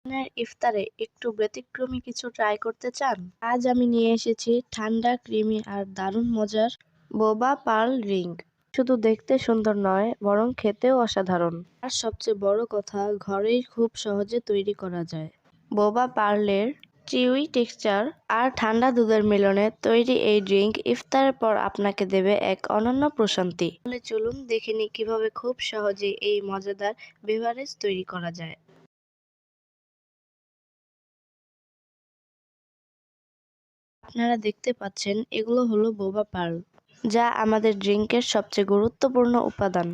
আপনার ইফতারে একটু ব্যতিক্রমী কিছু ট্রাই করতে চান? আজ আমি নিয়ে এসেছি ঠান্ডা, ক্রিমি আর দারুণ মজার বোবা পার্ল ড্রিঙ্ক। শুধু দেখতে সুন্দর নয়, বরং খেতেও অসাধারণ। আর সবচেয়ে বড় কথা, ঘরেই খুব সহজে তৈরি করা যায়। বোবা পার্লের চিউই টেক্সচার আর ঠান্ডা দুধের মিলনে তৈরি এই ড্রিঙ্ক ইফতারের পর আপনাকে দেবে এক অনন্য প্রশান্তি। তাহলে চলুন দেখে নিই কিভাবে খুব সহজে এই মজাদার বেভারেজ তৈরি করা যায়। আপনারা দেখতে পাচ্ছেন, এগুলো হলো বোবা পার্ল, যা আমাদের ড্রিঙ্কের সবচেয়ে গুরুত্বপূর্ণ উপাদান।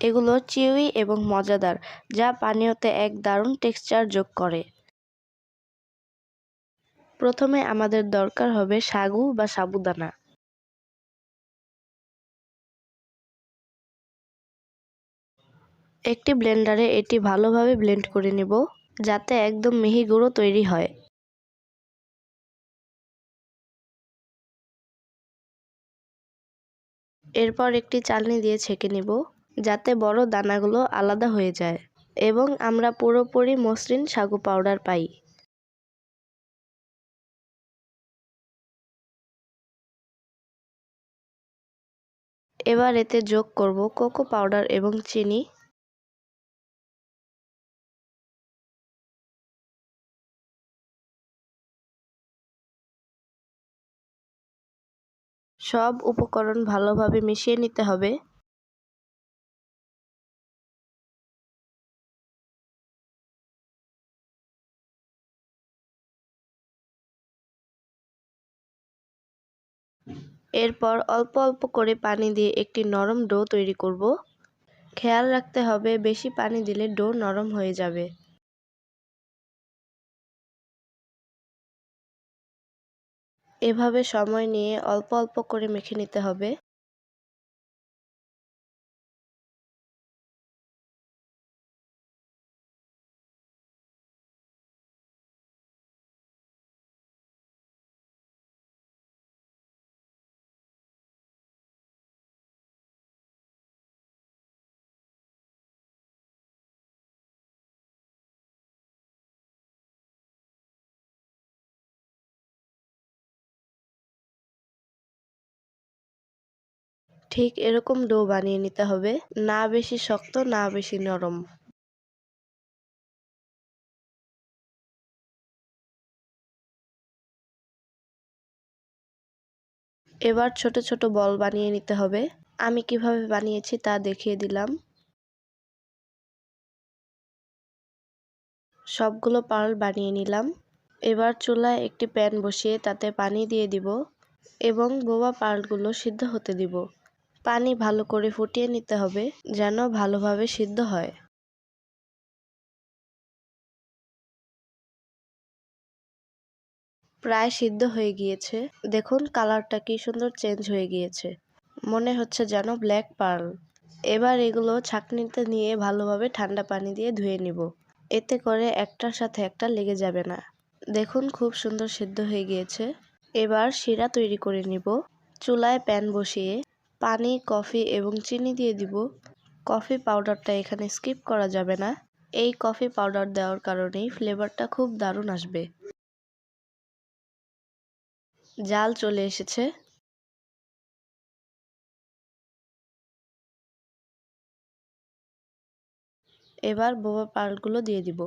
এগুলো চিউই এবং মজাদার, যা পানীয়তে এক দারুণ টেক্সচার যোগ করে। প্রথমে আমাদের দরকার হবে সাগু বা সাবুদানা। একটি ব্লেন্ডারে এটি ভালোভাবে ব্লেন্ড করে নিব, যাতে একদম মিহি গুঁড়ো তৈরি হয়। এরপর একটি চালনি দিয়ে ছেঁকে নিব, যাতে বড় দানাগুলো আলাদা হয়ে যায় এবং আমরা পুরোপুরি মসৃণ সাগু পাউডার পাই। এবার এতে যোগ করব কোকো পাউডার এবং চিনি। সব উপকরণ ভালোভাবে মিশিয়ে নিতে হবে। এরপর অল্প অল্প করে পানি দিয়ে একটি নরম ডো তৈরি করব। খেয়াল রাখতে হবে, বেশি পানি দিলে ডো নরম হয়ে যাবে। এভাবে সময় নিয়ে অল্প অল্প করে মেখে নিতে হবে। ঠিক এরকম ডো বানিয়ে নিতে হবে, না বেশি শক্ত না বেশি নরম। এবার ছোট ছোট বল বানিয়ে নিতে হবে। আমি কিভাবে বানিয়েছি তা দেখিয়ে দিলাম। সবগুলো পার্ল বানিয়ে নিলাম। এবার চুলায় একটি প্যান বসিয়ে তাতে পানি দিয়ে দিব এবং বোবা পার্লগুলো সিদ্ধ হতে দিব। পানি ভালো করে ফুটিয়ে নিতে হবে, যেন ভালোভাবে সিদ্ধ হয়। প্রায় সিদ্ধ হয়ে গিয়েছে। দেখুন কালারটা কি সুন্দর চেঞ্জ হয়ে গিয়েছে। মনে হচ্ছে যেন ব্ল্যাক পার্ল। এবার এগুলো ছাঁকনিতে নিয়ে ভালোভাবে ঠান্ডা পানি দিয়ে ধুয়ে নিব। এতে করে একটার সাথে একটা লেগে যাবে না। দেখুন খুব সুন্দর সিদ্ধ হয়ে গিয়েছে। এবার শিরা তৈরি করে নিব। চুলায় প্যান বসিয়ে পানি, কফি এবং চিনি দিয়ে দিব। কফি পাউডারটা এখানে স্কিপ করা যাবে না। এই কফি পাউডার দেওয়ার কারণেই ফ্লেভারটা খুব দারুণ আসবে। জাল চলে এসেছে। এবার বোবা পার্লগুলো দিয়ে দিব।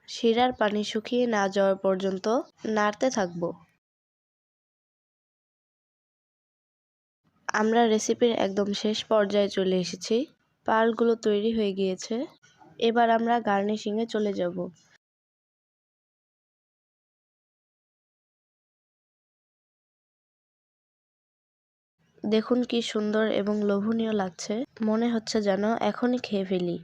শিরার পানি শুকিয়ে না যাওয়া পর্যন্ত নাড়তে থাকব। আমরা রেসিপির একদম শেষ পর্যায়ে চলে এসেছি। পার্লগুলো তৈরি হয়ে গিয়েছে। এবার আমরা গার্নিশিংয়ে চলে যাব। দেখুন কি সুন্দর এবং লোভনীয় লাগছে। মনে হচ্ছে যেন এখনই খেয়ে ফেলি।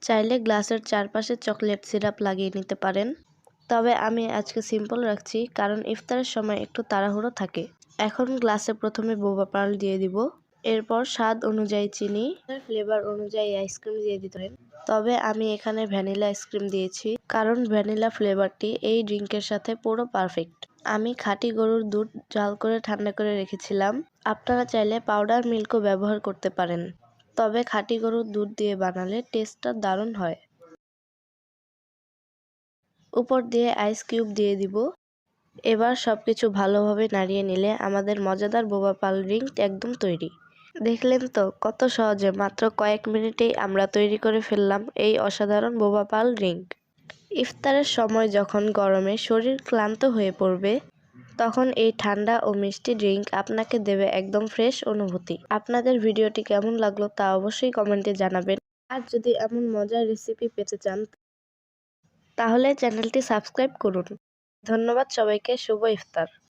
চাইলে গ্লাসের চারপাশে চকলেট সিরাপ লাগিয়ে নিতে পারেন, তবে আমি আজকে সিম্পল রাখছি, কারণ ইফতারের সময় একটু তাড়াহুড়ো থাকে। এখন গ্লাসে প্রথমে বোবা পার্ল দিয়ে দিব। এরপর স্বাদ অনুযায়ী চিনি, ফ্লেভার অনুযায়ী আইসক্রিম দিয়ে দিতে পারেন। তবে আমি এখানে ভ্যানিলা আইসক্রিম দিয়েছি, কারণ ভ্যানিলা ফ্লেভারটি এই ড্রিঙ্কের সাথে পুরো পারফেক্ট। আমি খাঁটি গরুর দুধ জাল করে ঠান্ডা করে রেখেছিলাম। আপনারা চাইলে পাউডার মিল্কও ব্যবহার করতে পারেন, তবে খাঁটি গরুর দুধ দিয়ে বানালে টেস্টটা দারুণ হয়। উপর দিয়ে আইস কিউব দিয়ে দিব। এবার সবকিছু ভালোভাবে নাড়িয়ে নিলে আমাদের মজাদার বোবা পাল ড্রিঙ্ক একদম তৈরি। দেখলেন তো কত সহজে, মাত্র কয়েক মিনিটেই আমরা তৈরি করে ফেললাম এই অসাধারণ বোবা পাল ড্রিঙ্ক। ইফতারের সময় যখন গরমে শরীর ক্লান্ত হয়ে পড়বে, তখন এই ঠান্ডা ও মিষ্টি ড্রিঙ্ক আপনাকে দেবে একদম ফ্রেশ অনুভূতি। আপনাদের ভিডিওটি কেমন লাগলো তা অবশ্যই কমেন্টে জানাবেন। আর যদি এমন মজার রেসিপি পেতে চান তাহলে চ্যানেলটি সাবস্ক্রাইব করুন। ধন্যবাদ সবাইকে। শুভ ইফতার।